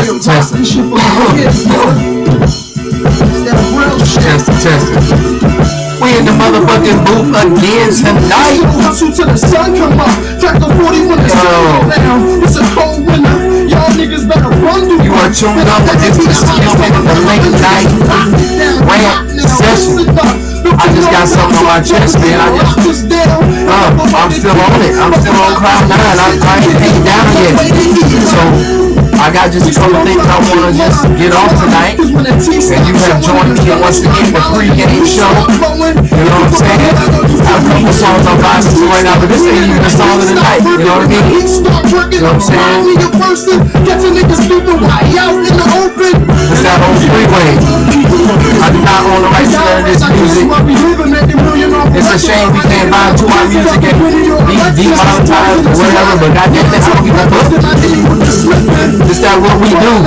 Testing. We in the motherfucking booth again tonight. Hustle till the sun come up. Crack the 40 when the sun down. It's a cold winter. Y'all niggas better run. You are tuned up with this Skillman in the late night rant session. I just got something on my chest, man. I'm still on it. I'm still on cloud 9. I ain't down yet. So I got just a couple things I want to just get off tonight. And you have joined me once again the pre-game show. You know what I'm saying? I have a couple songs on my system right now, but this ain't even the song of the night. You know what I mean? You know what I'm saying? It's that whole freeway. I do not own the rights to none of this music. It's a shame we can't buy to our music and be demonetized or whatever, but goddamn, that's how we can book. Is that what we do?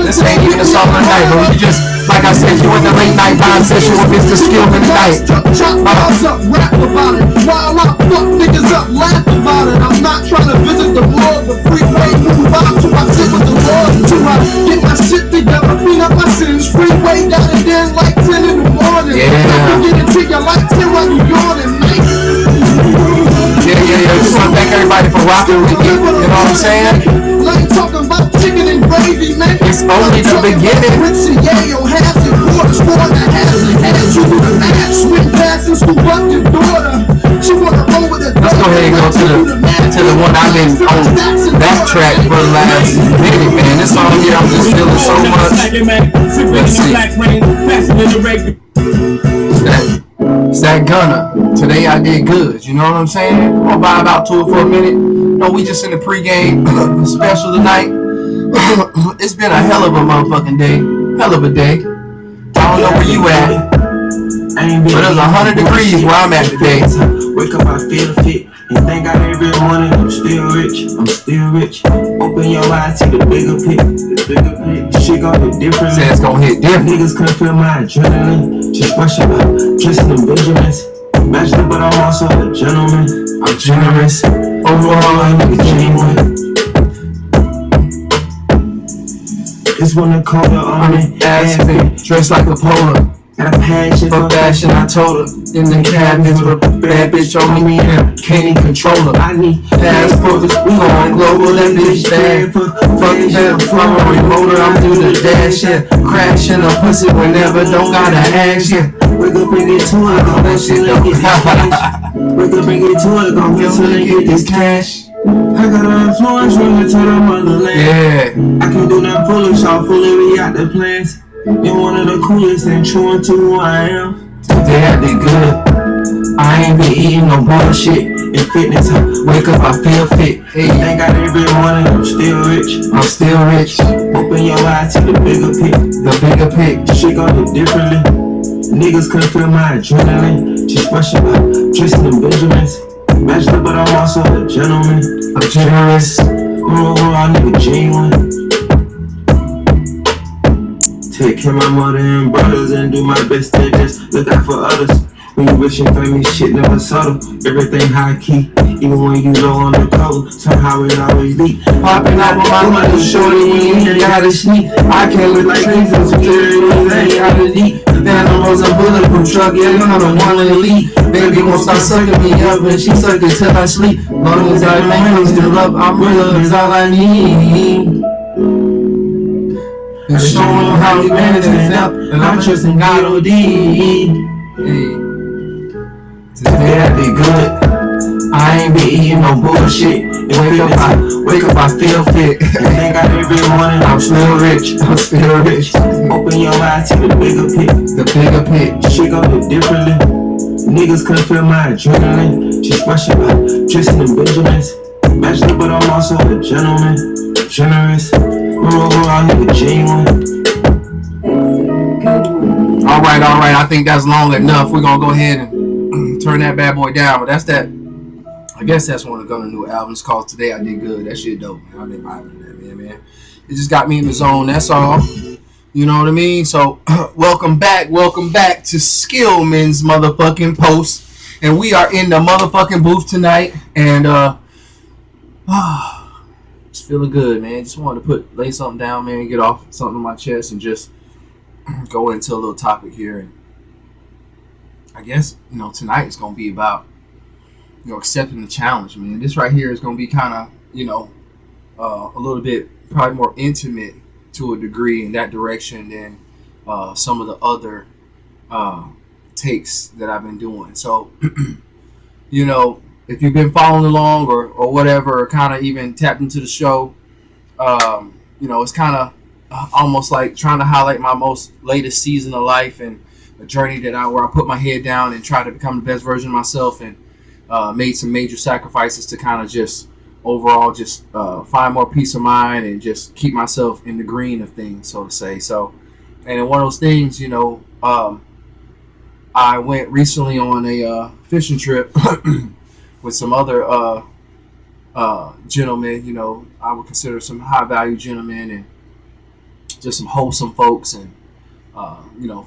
This ain't even a song of the night, but we just, like I said, you in the late night vibe session with Mr. Skillman tonight. Rap about it, while I fuck niggas up, laugh about it. I'm not trying to visit the Lord, the freeway move out to I sit with the Lord, to I get my shit together, clean up my sins. Freeway got it in like 10 in the morning. Yeah. Get it to you like 10 while you yawning, mate. Yeah. Just want to thank everybody for rocking with me. You know what I'm saying? Like talking about chicken and gravy, man. It's only the beginning. Let's go ahead and go to the one I've been on that track for the last minute, man. This song here, I'm just feeling so much. Let's see. It's that Gunna. Today I did good. You know what I'm saying? I'll vibe out to it for a minute. No, we just in the pregame special tonight. It's been a hell of a motherfucking day. Hell of a day. I don't know where you at, but it's 100 degrees where I'm at today. Wake up, I feel fit. And thank God every morning I'm still rich. Open your eyes to the bigger pic. Shit gon' hit different. Say it's gon' hit different. Niggas couldn't feel my adrenaline. Just rush up, dressing them Benjamins. Imagine, but I'm also a gentleman. I'm generous. Overall, I'm a genuine. It's when the colder on me. Ass dressed like a polar. Got a passion for fashion, I told her. In the cabins with a bad bitch on me, and can't even control her. I need passports, we going global, that bitch bad. Fucking better from a remoter, I'm through the dash, yeah. Crashing a pussy whenever, don't gotta ask, yeah. Wake up and get to it, gon' hustle and get this cash. Wake up and get to it, gon' hustle and get this cash. I got an influence from the to the motherland. Yeah. I can't do nothing foolish, all fully out the plans. You're one of the coolest and true into who I am. Today I did good. I ain't been eating no bullshit. In fitness, wake up, I feel fit. Hey. Thank God every morning I'm still rich. Open your eyes to the bigger pic. Shit gon' hit differently. Niggas couldn't feel my adrenaline. Just rushing up, dressing them Benjamins. Imagine, but I'm also a gentleman. I'm generous. Overall, nigga genuine. Take care of my mother and brothers and do my best to just look out for others. When you rich and famous, shit never subtle. Everything high key, even when you low on the cover. Somehow it always leak. Popping out with my mother, shorty when you gotta sneak. I can't look like Jesus, security ain't out of deep. Then I was a bulletproof truck, yeah, I'm the one in the lead. Baby won't stop sucking me up, and she sucked it till I sleep. Long as I remain still up, I'm real, is all I need. And showing them how we manage it up, and I'm trusting God OD. Hey. Today I did good. I ain't been eating no bullshit. Wake up, I feel fit. Thank God every morning I'm still rich. Open your eyes to the bigger pic. Shit gon' hit differently. Niggas couldn't feel my adrenaline. Just rushing up, dressing them Benjamins. Imagine, but I'm also a gentleman. Generous. Overall, nigga genuine. Alright, I think that's long enough. We're gonna go ahead and turn that bad boy down. But that's that. I guess that's one of Gunna's new albums called Today I Did Good. That shit dope, man. I've been vibing that, man. It just got me in the zone, that's all. You know what I mean? So, welcome back to Skillman's motherfucking post. And we are in the motherfucking booth tonight. And Just feeling good, man. Just wanted to lay something down, man, get off something on my chest, and just go into a little topic here. And I guess tonight is gonna be about accepting the challenge, man. This right here is gonna be kind of a little bit probably more intimate to a degree in that direction than some of the other takes that I've been doing. So if you've been following along or whatever, or kind of even tapped into the show, it's kind of almost like trying to highlight my most latest season of life and a journey where I put my head down and try to become the best version of myself, and made some major sacrifices to kind of just overall just find more peace of mind and just keep myself in the green of things, so to say. So, and in one of those things, I went recently on a fishing trip with some other gentlemen. I would consider some high value gentlemen, and just some wholesome folks, and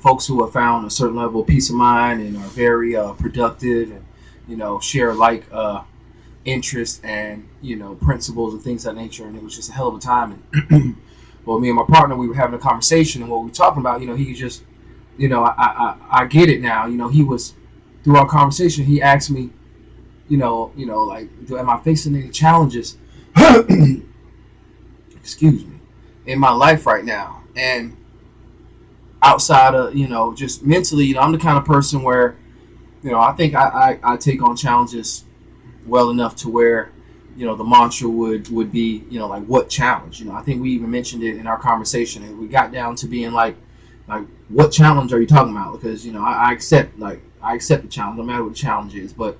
folks who have found a certain level of peace of mind and are very productive, and share like interests and principles and things of that nature. And it was just a hell of a time. And well, me and my partner, we were having a conversation, and what we were talking about, he could just I get it now. He was, through our conversation, he asked me, like, am I facing any challenges excuse me, in my life right now? And outside of just mentally, I'm the kind of person where I think I take on challenges well enough to where the mantra would be like, what challenge? I think we even mentioned it in our conversation, and we got down to being like what challenge are you talking about? Because I accept the challenge, no matter what the challenge is. But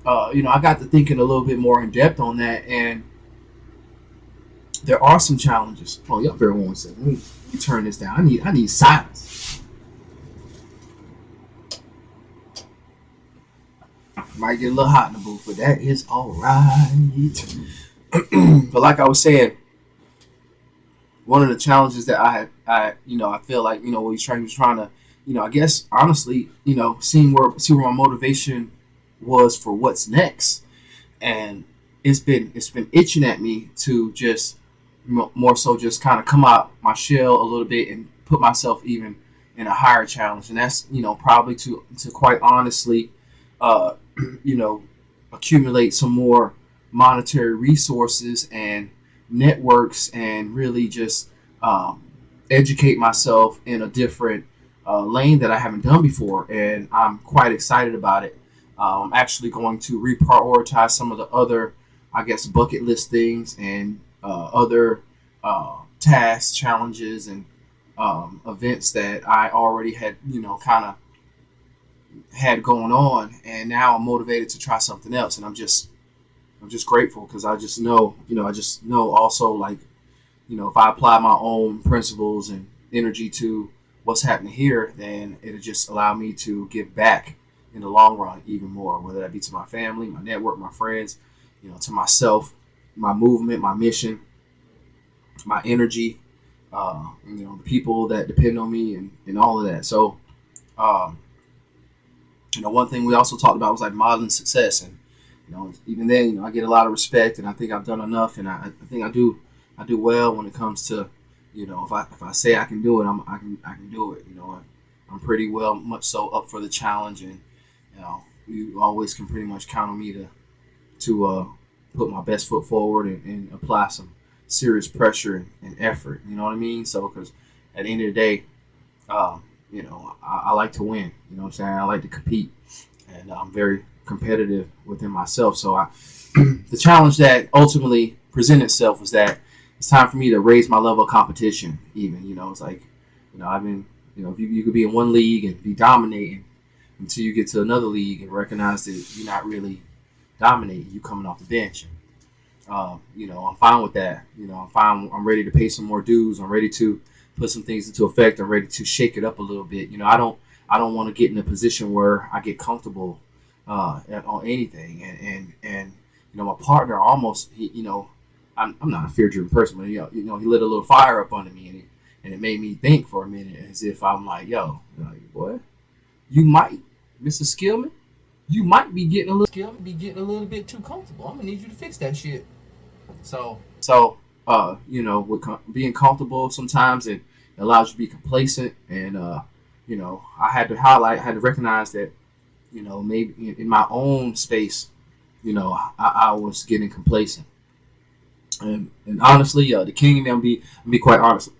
I got to thinking a little bit more in depth on that, and there are some challenges. Oh, y'all bear 1 second. Let me turn this down. I need silence. Might get a little hot in the booth, but that is all right. But like I was saying, one of the challenges that I feel like what he's trying to I guess honestly seeing where my motivation was for what's next, and it's been itching at me to just more so just kind of come out my shell a little bit and put myself even in a higher challenge, and that's probably to quite honestly accumulate some more monetary resources and networks, and really just educate myself in a different lane that I haven't done before, and I'm quite excited about it. I'm actually going to reprioritize some of the other, I guess, bucket list things and other tasks, challenges, and events that I already had kind of had going on, and now I'm motivated to try something else. And I'm just grateful, because I just know also, like, if I apply my own principles and energy to what's happening here, then it'll just allow me to give back in the long run even more, whether that be to my family, my network, my friends, to myself, my movement, my mission, my energy, the people that depend on me, and all of that. So, one thing we also talked about was like modeling success, and even then, I get a lot of respect, and I think I've done enough, and I think I do well when it comes to, if I say I can do it, I can do it. I'm pretty well much so up for the challenge, and you always can pretty much count on me to put my best foot forward and apply some serious pressure and effort. You know what I mean? So, because at the end of the day, I like to win. You know what I'm saying? I like to compete, and I'm very competitive within myself. So the challenge that ultimately presented itself was that it's time for me to raise my level of competition. Even it's like I've been if you could be in one league and be dominating until you get to another league and recognize that you're not really dominating. You coming off the bench. And, I'm fine with that. I'm fine. I'm ready to pay some more dues. I'm ready to put some things into effect. I'm ready to shake it up a little bit. I don't want to get in a position where I get comfortable on anything. And my partner almost, I'm not a fear-driven person, but he lit a little fire up under me, and it made me think for a minute, as if I'm like, boy, you might, Mr. Skillman, you might be getting a little bit too comfortable. I'm gonna need you to fix that shit. You know, with being comfortable sometimes it allows you to be complacent, and you know, I had to recognize that, you know, maybe in my own space, you know, I was getting complacent, and honestly, the king and them be quite honest.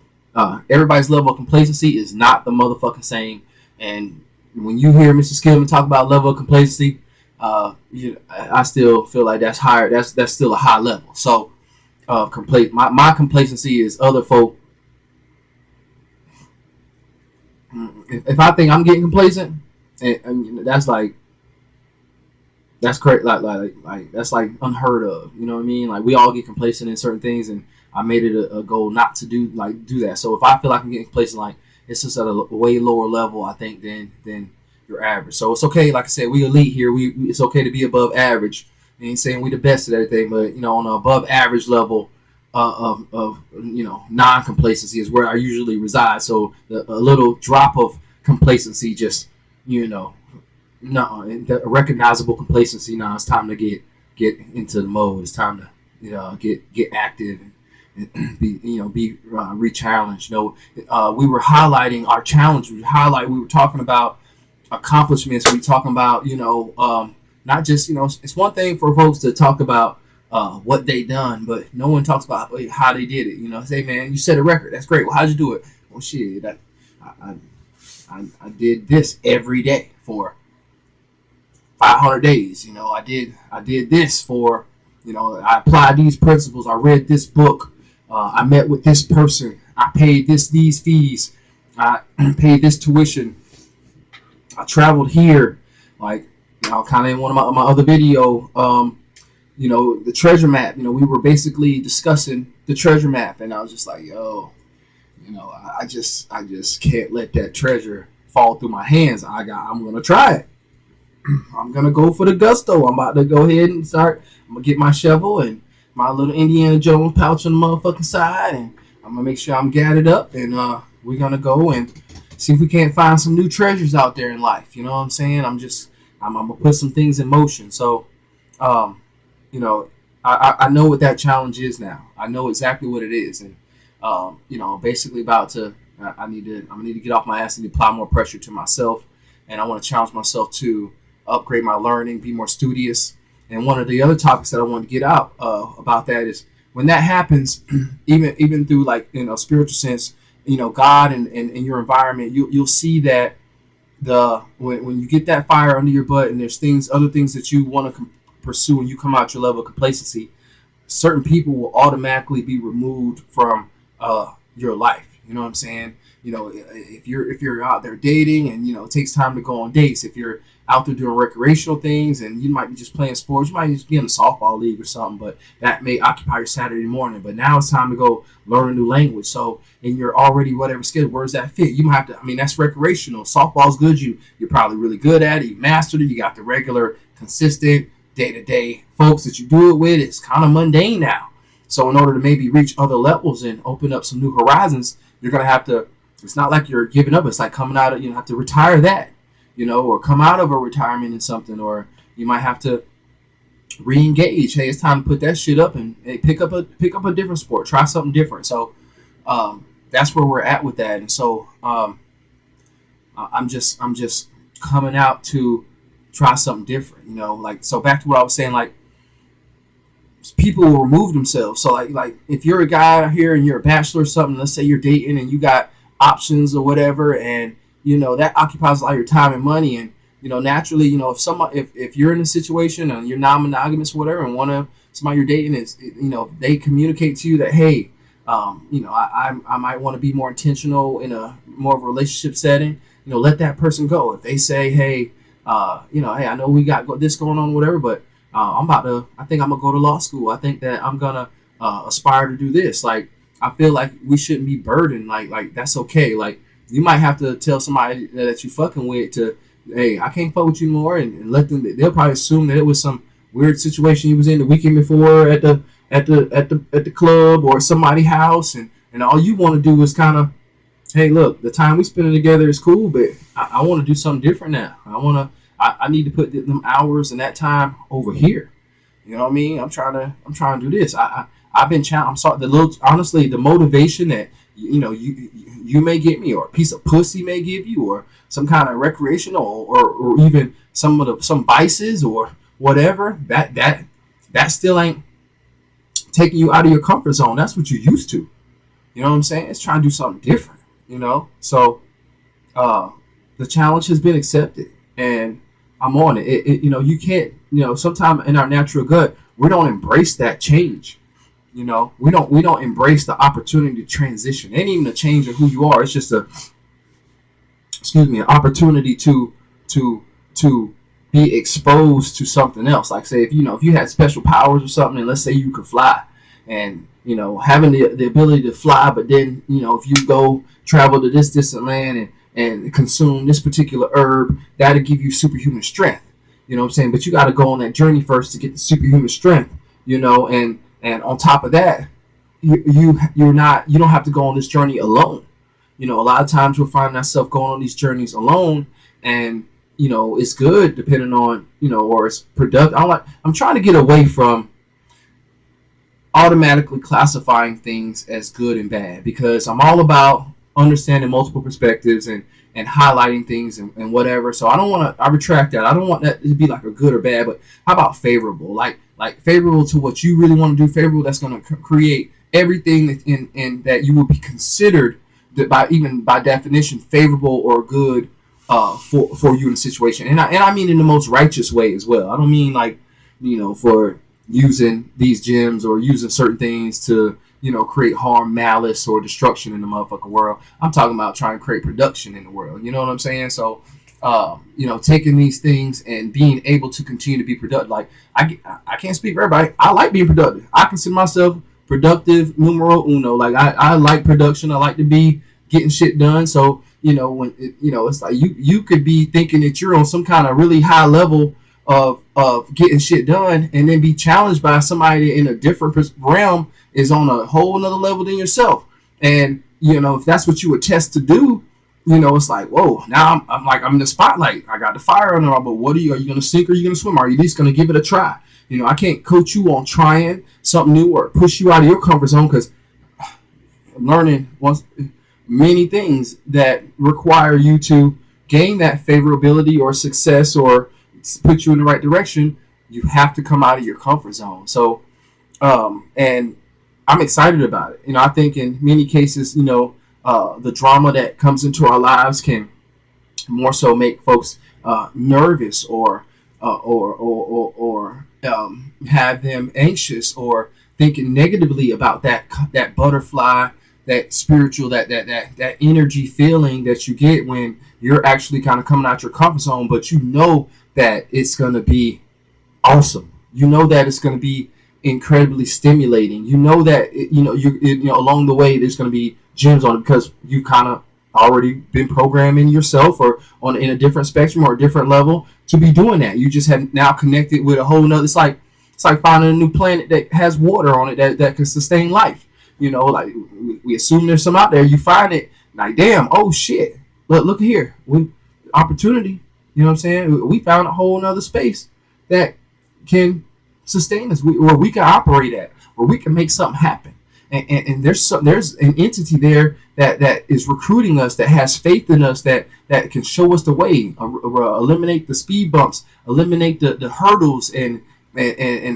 Everybody's level of complacency is not the motherfucking same, and when you hear Mr. Skillman talk about level of complacency, I still feel like that's higher. That's still a high level. So, my complacency is other folk. If I think I'm getting complacent, and that's like that's crazy. Like that's like unheard of. You know what I mean? Like we all get complacent in certain things, and I made it a goal not to do that. So if I feel like I'm getting complacent, like it's just at a way lower level, I think, than your average. So it's okay. Like I said, we elite here. It's okay to be above average. I ain't saying we the best at everything, but you know, on an above average level of you know, non-complacency is where I usually reside. So a little drop of complacency, just, you know, no, the recognizable complacency. Now it's time to get into the mode. It's time to, you know, get active and be, you know, be re-challenged. You know, we were highlighting our challenge. We were talking about accomplishments. We talking about, you know, not just, you know, it's one thing for folks to talk about what they done, but no one talks about how they did it. You know, say, man, you set a record. That's great. Well, how'd you do it? Well, shit, I did this every day for 500 days. You know, I did this for, you know, I applied these principles. I read this book. I met with this person. I paid these fees. I paid this tuition. I traveled here. Like, you know, kind of in one of my other video, you know, the treasure map. You know, we were basically discussing the treasure map, and I was just like, yo, you know, I just can't let that treasure fall through my hands. I'm gonna try it. I'm gonna go for the gusto. I'm about to go ahead and start. I'm gonna get my shovel and my little Indiana Jones pouch on the motherfucking side, and I'm gonna make sure I'm gathered up, and we're gonna go and see if we can't find some new treasures out there in life. You know what I'm saying? I'm gonna put some things in motion. So, you know, I know what that challenge is now. I know exactly what it is, and you know, basically about to. I need to get off my ass and apply more pressure to myself, and I want to challenge myself to upgrade my learning, be more studious. And one of the other topics that I want to get out about that is when that happens, even through, like, you know, spiritual sense, you know, God and your environment, you'll see that when you get that fire under your butt and there's other things that you want to pursue, and you come out your level of complacency, certain people will automatically be removed from your life. You know what I'm saying? You know, if you're out there dating, and, you know, it takes time to go on dates. If you're out there doing recreational things, and you might be just playing sports, you might just be in a softball league or something, but that may occupy your Saturday morning. But now it's time to go learn a new language. So, and you're already whatever skill, where does that fit? You might have to, I mean, that's recreational. Softball's good. You're probably really good at it. You mastered it. You got the regular, consistent, day-to-day folks that you do it with. It's kind of mundane now. So in order to maybe reach other levels and open up some new horizons, you're going to have to, it's not like you're giving up. It's like coming out of, you know, have to retire that, you know, or come out of a retirement in something, or you might have to re-engage. Hey, it's time to put that shit up and pick up a different sport, try something different. So that's where we're at with that. And so I'm just coming out to try something different, you know, like, so back to what I was saying, like, people will remove themselves. So like if you're a guy here and you're a bachelor or something, let's say you're dating and you got options or whatever, and, you know, that occupies a lot of your time and money, and, you know, naturally, you know, if you're in a situation and you're non-monogamous or whatever, and somebody you're dating is, you know, they communicate to you that, hey, you know, I might want to be more intentional in a more of a relationship setting, you know, let that person go. If they say, hey, you know, hey, I know we got this going on, whatever, but I think I'm gonna go to law school. I think that I'm gonna aspire to do this. Like, I feel like we shouldn't be burdened. Like that's okay. Like, you might have to tell somebody that you fucking with to, hey, I can't fuck with you more, and let them. They'll probably assume that it was some weird situation you was in the weekend before at the club or somebody's house, and all you want to do is kind of, hey, look, the time we spending together is cool, but I want to do something different now. I need to put them hours and that time over here. You know what I mean? I'm trying to do this. I've been challenged. I'm sorry. Honestly, the motivation that you may get me, or a piece of pussy may give you, or some kind of recreational, or even some vices or whatever. That still ain't taking you out of your comfort zone. That's what you're used to. You know what I'm saying? It's trying to do something different. So uh, the challenge has been accepted, and I'm on it. You can't. Sometimes in our natural gut, we don't embrace that change. We don't embrace the opportunity to transition. It ain't even a change of who you are. It's just an opportunity to be exposed to something else. Like, say, if you had special powers or something, and let's say you could fly, and having the ability to fly, but then if you go travel to this distant land and consume this particular herb, that'll give you superhuman strength. You know what I'm saying? But you got to go on that journey first to get the superhuman strength. And on top of that, you don't have to go on this journey alone. A lot of times we're finding ourselves going on these journeys alone, and it's good depending on or it's productive. I'm trying to get away from automatically classifying things as good and bad, because I'm all about understanding multiple perspectives and highlighting things and whatever. So I retract that. I don't want that to be like a good or bad, but how about favorable? Like favorable to what you really want to do, favorable that's going to create everything in that you will be considered by definition favorable or good for you in a situation. And I mean in the most righteous way as well. I don't mean like for using these gems or using certain things to create harm, malice, or destruction in the motherfucking world. I'm talking about trying to create production in the world. You know what I'm saying? So taking these things and being able to continue to be productive. Like, I can't speak for everybody. I like being productive. I consider myself productive numero uno. Like, I like production. I like to be getting shit done. So when it's like you could be thinking that you're on some kind of really high level of getting shit done, and then be challenged by somebody in a different realm is on a whole another level than yourself. And if that's what you attest to do, it's like, whoa, now I'm in the spotlight. I got the fire under, but are you going to sink or are you going to swim? Are you at least going to give it a try? I can't coach you on trying something new or push you out of your comfort zone, because I'm learning many things that require you to gain that favorability or success or put you in the right direction. You have to come out of your comfort zone. So and I'm excited about it. I think in many cases, the drama that comes into our lives can more so make folks nervous or have them anxious or thinking negatively about that butterfly, that spiritual, that energy feeling that you get when you're actually kind of coming out your comfort zone. But that it's going to be awesome. That it's going to be incredibly stimulating. That along the way there's going to be gems on it, because you've kind of already been programming yourself or in a different spectrum or a different level to be doing that. You just have now connected with a whole nother. It's like finding a new planet that has water on it that can sustain life. Like we assume there's some out there. You find it, like, damn, oh shit, look here, opportunity. You know what I'm saying? We found a whole nother space that can sustain us, where we can operate at, where we can make something happen. And there's an entity there that is recruiting us, that has faith in us, that can show us the way, eliminate the speed bumps, eliminate the hurdles, and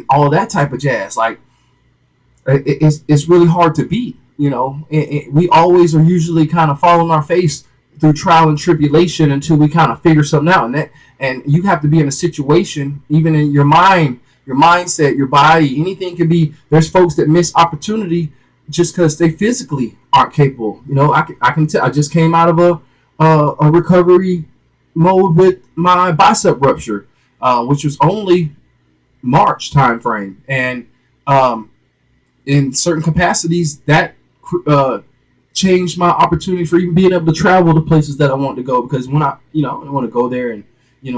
all that type of jazz. Like, it's really hard to beat. We always are usually kind of falling on our face through trial and tribulation until we kind of figure something out. And you have to be in a situation, even in your mind, your mindset, your body, anything can be. There's folks that miss opportunity just because they physically aren't capable. I can tell. I just came out of a recovery mode with my bicep rupture, which was only March time frame, and in certain capacities that changed my opportunity for even being able to travel to places that I want to go. Because when I want to go there and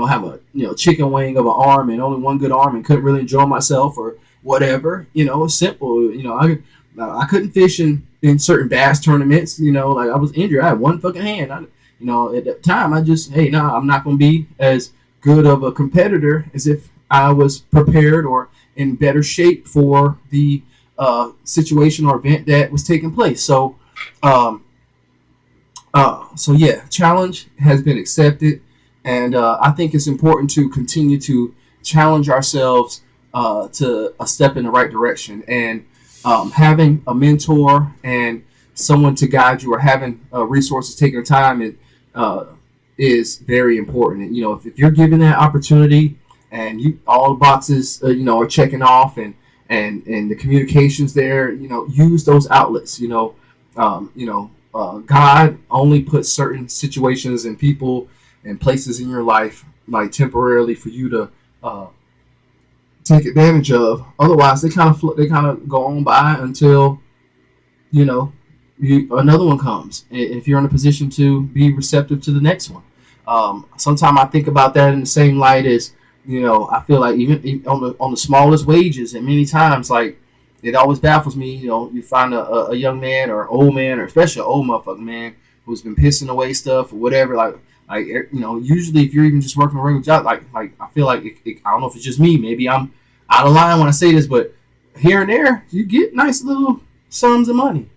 have a chicken wing of an arm and only one good arm and couldn't really enjoy myself or whatever. It's simple. I couldn't fish in certain bass tournaments. Like, I was injured. I had one fucking hand. At that time, I'm not going to be as good of a competitor as if I was prepared or in better shape for the situation or event that was taking place. Um, so yeah, challenge has been accepted, and I think it's important to continue to challenge ourselves to a step in the right direction. And having a mentor and someone to guide you, or having resources, taking time, uh, is very important. And, if you're given that opportunity and you all the boxes are checking off, and the communications there, use those outlets. God only puts certain situations and people and places in your life like temporarily for you to take advantage of. Otherwise, they kind of go on by until you know another one comes. If you're in a position to be receptive to the next one, sometimes I think about that in the same light as I feel like even on the smallest wages, and many times like it always baffles me. You find a young man or old man, or especially an old motherfucking man who's been pissing away stuff or whatever. Like usually if you're even just working a regular job, like I feel like I don't know if it's just me. Maybe I'm out of line when I say this, but here and there you get nice little sums of money,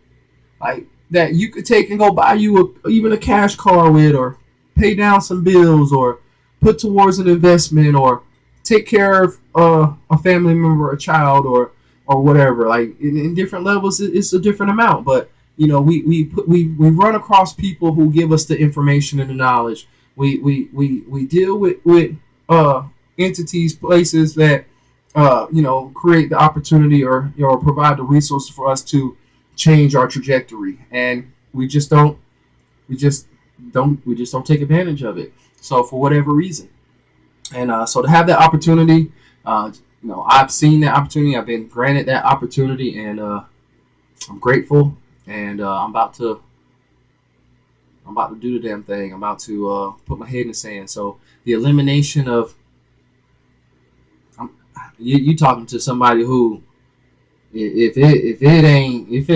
like that you could take and go buy you even a cash car with, or pay down some bills, or put towards an investment, or take care of a family member, a child, or whatever. Like in different levels, it's a different amount. But we run across people who give us the information and the knowledge. We deal with entities, places that create the opportunity, or provide the resources for us to change our trajectory, and we just don't take advantage of it. So for whatever reason, and so to have that opportunity, I've seen that opportunity. I've been granted that opportunity, and I'm grateful. And I'm about to do the damn thing. I'm about to put my head in the sand. So the elimination of you talking to somebody who, if it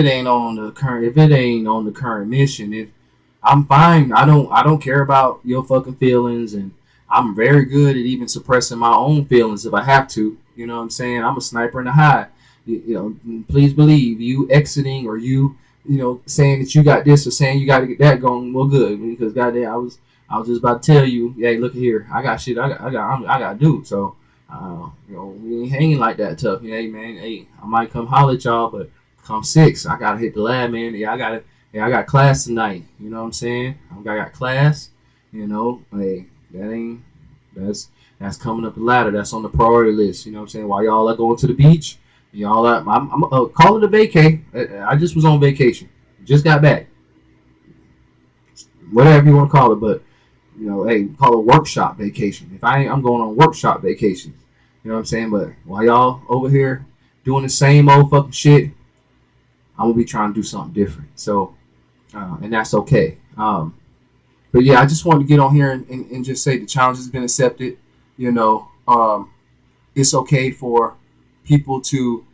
ain't on the current mission, I'm fine. I don't care about your fucking feelings, and I'm very good at even suppressing my own feelings if I have to. You know what I'm saying? I'm a sniper in the high. Please believe you exiting, or you saying that you got this, or saying you got to get that going. Well, good, because goddamn, I was just about to tell you, hey, look here, I got shit, I got to do. So, we ain't hanging like that tough. Hey, man, hey, I might come holler at y'all, but come 6, I gotta hit the lab, man. I got class tonight. You know what I'm saying? I got class. Hey, that's coming up the ladder. That's on the priority list. You know what I'm saying? While y'all are going to the beach, y'all are, I'm call it a vacay. I just was on vacation. Just got back. Whatever you want to call it, but hey, call it workshop vacation. If I ain't, I'm going on workshop vacations. You know what I'm saying? But while y'all over here doing the same old fucking shit, I'm gonna be trying to do something different. So, and that's okay. But yeah, I just wanted to get on here and just say the challenge has been accepted. It's okay for people to,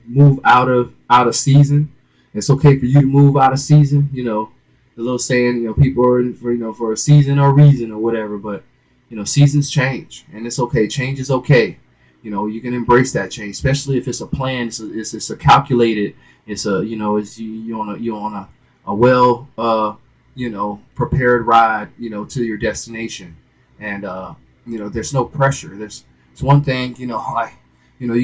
move out of season. It's okay for you to move out of season. The little saying, people are in for a season or a reason or whatever. But seasons change, and it's okay. Change is okay. You can embrace that change, especially if it's a plan. It's a calculated. It's it's you on a well prepared ride to your destination, and there's no pressure. It's one thing you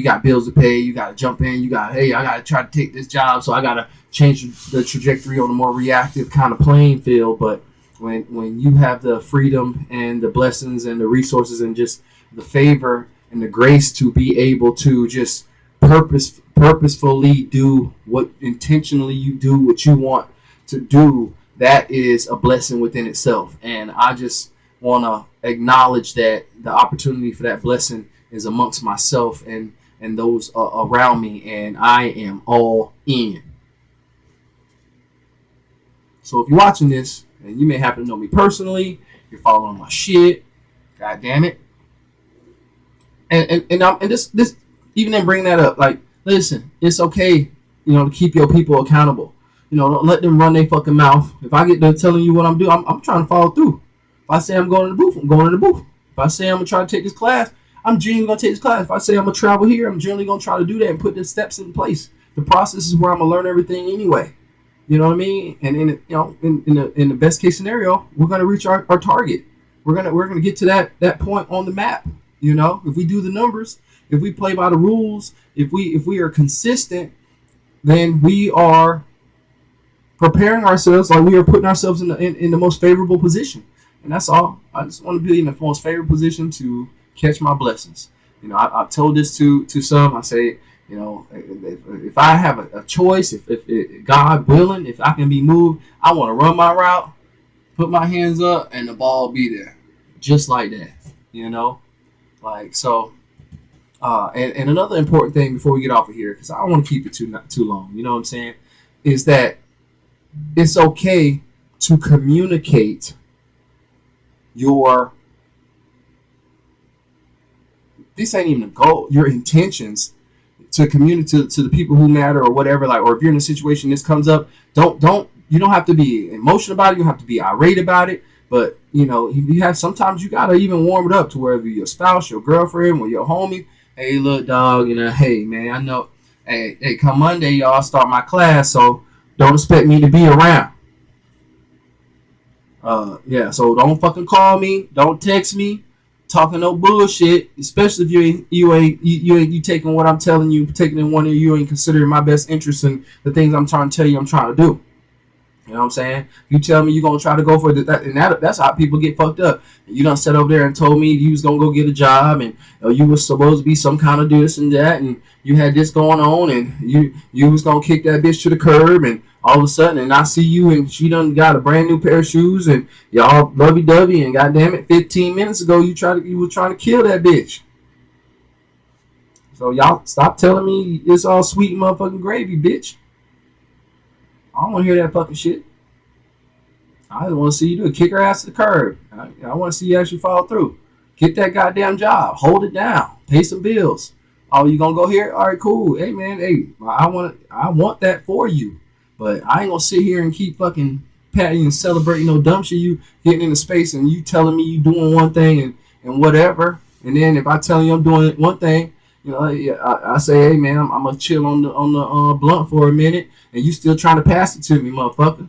got bills to pay, you got to jump in, I got to try to take this job, so I got to change the trajectory on a more reactive kind of playing field. But when you have the freedom and the blessings and the resources and just the favor and the grace to be able to just purposefully do what intentionally you do what you want to do, that is a blessing within itself. And I just want to acknowledge that the opportunity for that blessing is amongst myself and those around me, and I am all in. So if you're watching this, and you may happen to know me personally, you're following my shit, god damn it, and this even then bring that up, like, listen, it's okay, to keep your people accountable. Don't let them run their fucking mouth. If I get done telling you what I'm doing, I'm trying to follow through. If I say I'm going to the booth, I'm going to the booth. If I say I'm gonna try to take this class, I'm genuinely gonna take this class. If I say I'm gonna travel here, I'm generally gonna try to do that and put the steps in place. The process is where I'm gonna learn everything anyway. You know what I mean? And in the best case scenario, we're gonna reach our target. We're gonna get to that point on the map. You know, if we do the numbers, if we play by the rules, if we are consistent, then we are preparing ourselves, like we are putting ourselves in the most favorable position. And that's all. I just want to be in the most favorable position to catch my blessings. You know, I've told this to some. I say, you know, if I have a choice, if God willing, if I can be moved, I want to run my route, put my hands up, and the ball be there, just like that. You know, like so. And another important thing before we get off of here, because I don't want to keep it too long. You know what I'm saying? Is that it's okay to communicate this ain't even a goal, your intentions, to communicate to the people who matter or whatever. Like, or if you're in a situation this comes up, you don't have to be emotional about it, you don't have to be irate about it, but you know, you have, sometimes you gotta even warm it up to wherever your spouse, your girlfriend, or your homie. Hey, look, dog, you know, hey man, I know, hey, come Monday, y'all start my class, so don't expect me to be around. Yeah, so don't fucking call me, don't text me, talking no bullshit, especially if you taking what I'm telling you, taking in one of you ain't considering my best interest in the things I'm trying to tell you I'm trying to do. You know what I'm saying? You tell me you're going to try to go for that, and that's how people get fucked up. You done sat over there and told me you was going to go get a job, and you was supposed to be some kind of this and that, and you had this going on, and you was going to kick that bitch to the curb, and all of a sudden, and I see you, and she done got a brand new pair of shoes, and y'all lovey-dovey, and goddamn it, 15 minutes ago, you were trying to kill that bitch. So y'all stop telling me it's all sweet motherfucking gravy, bitch. I don't want to hear that fucking shit. I just want to see you do it. Kick her ass to the curb. I want to see you actually follow through. Get that goddamn job. Hold it down. Pay some bills. Oh, you gonna go here? All right, cool. Hey man, hey, I want that for you. But I ain't gonna sit here and keep fucking patting and celebrating no dumb shit. You getting into space and you telling me you doing one thing and whatever. And then if I tell you I'm doing one thing, you know, I say, hey man, I'm gonna chill on the blunt for a minute, and you still trying to pass it to me, motherfucker.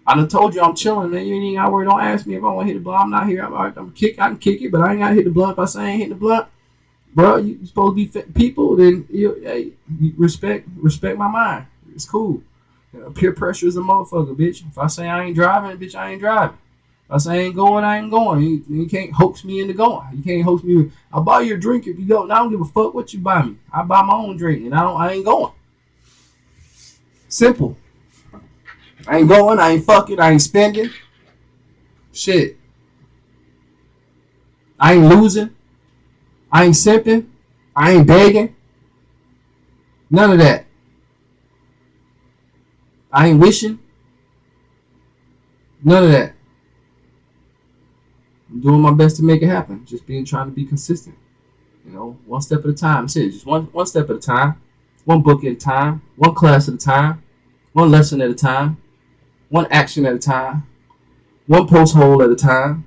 I done told you I'm chilling, man. You ain't got to worry. Don't ask me if I want to hit the blunt. I'm not here. I can kick it, but I ain't got to hit the blunt. If I say I ain't hitting the blunt, bro, you supposed to be people. Then you respect my mind. It's cool. Peer pressure is a motherfucker, bitch. If I say I ain't driving, bitch, I ain't driving. If I say I ain't going, I ain't going. You can't hoax me into going. You can't hoax me. I'll buy you a drink if you go. And I don't give a fuck what you buy me. I buy my own drink, and I ain't going. Simple. I ain't going, I ain't fucking, I ain't spending. Shit. I ain't losing. I ain't simping. I ain't begging. None of that. I ain't wishing. None of that. I'm doing my best to make it happen. Just trying to be consistent. You know, one step at a time. That's it. Just one step at a time. One book at a time. One class at a time. One lesson at a time. One action at a time. One post hole at a time.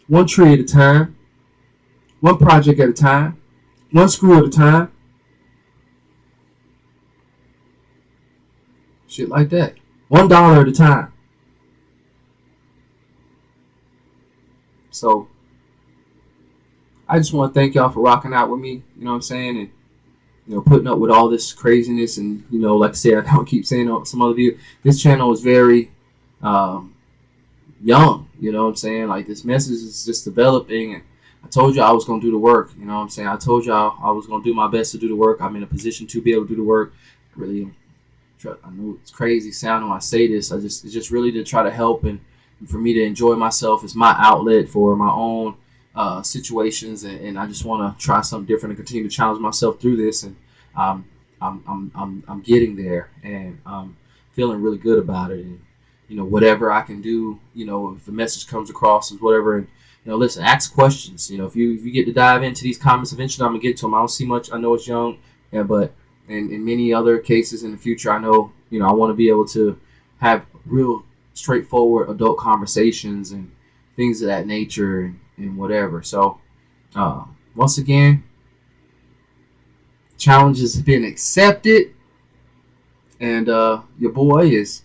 One tree at a time. One project at a time. One screw at a time. Shit like that. $1 at a time. So, I just want to thank y'all for rocking out with me. You know what I'm saying? And, you know, putting up with all this craziness. And, you know, like I said, I don't keep saying some other video. This channel is very young. You know what I'm saying? Like, this message is just developing. And I told you I was going to do the work. You know what I'm saying? I told y'all I was going to do my best to do the work. I'm in a position to be able to do the work. I know it's crazy sounding when I say this. It's just really to try to help and for me to enjoy myself. It's my outlet for my own situations, and I just want to try something different and continue to challenge myself through this. And I'm getting there, and I'm feeling really good about it. And you know, whatever I can do, you know, if the message comes across as whatever, and you know, listen, ask questions. You know, if you get to dive into these comments, eventually I'm gonna get to them. I don't see much. I know it's young, yeah, but in many other cases in the future, I know, you know, I want to be able to have real straightforward adult conversations and things of that nature and whatever. So once again, challenge has been accepted, and your boy is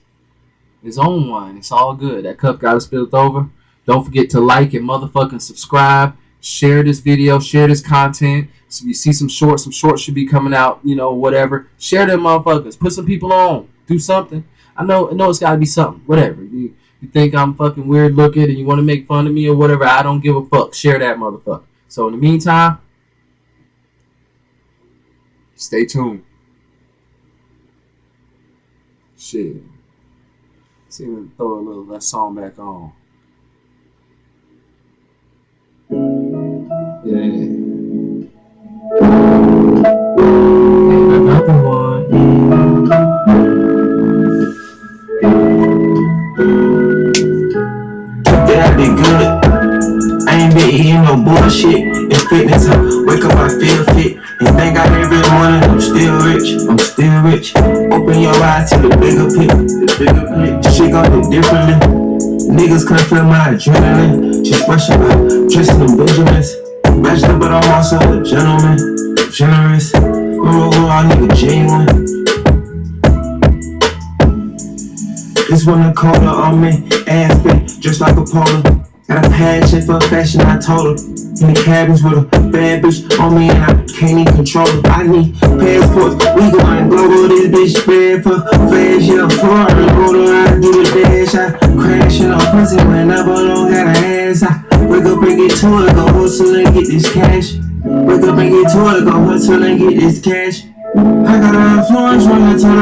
on one. It's all good. That cup got spilled over. Don't forget to like and motherfucking subscribe. Share this video. Share this content. So you see some shorts should be coming out. You know, whatever. Share them motherfuckers. Put some people on. Do something. I know it's got to be something. Whatever. You think I'm fucking weird looking and you want to make fun of me or whatever. I don't give a fuck. Share that motherfucker. So in the meantime, stay tuned. Shit. See if we can throw a little that song back on. Yeah. And another one. That I did good. I ain't been eating no bullshit. It's fitness. Wake up, I feel fit. And thank God every morning I'm still rich. I'm still rich. Open your eyes to the bigger picture. The bigger picture. Shit gon' hit differently. Niggas can't feel my adrenaline. Just rushing out, trusting them Benjamins. Bachelor, but I'm also a gentleman. Generous. All nigga genuine. This one the colder on me. Ass fit, just like a polo. Got a passion for fashion, I told her. In the cabins with a bad bitch on me and I can't even control her. I need passports, we going global. This bitch bad for fast, yeah, foreign motor. I do the dash, I crash in a pussy whenever I don't got an ass. I wake up and get to it, go hustle and get this cash. Wake up and get to it, go hustle and get this cash. I got an influence when I turn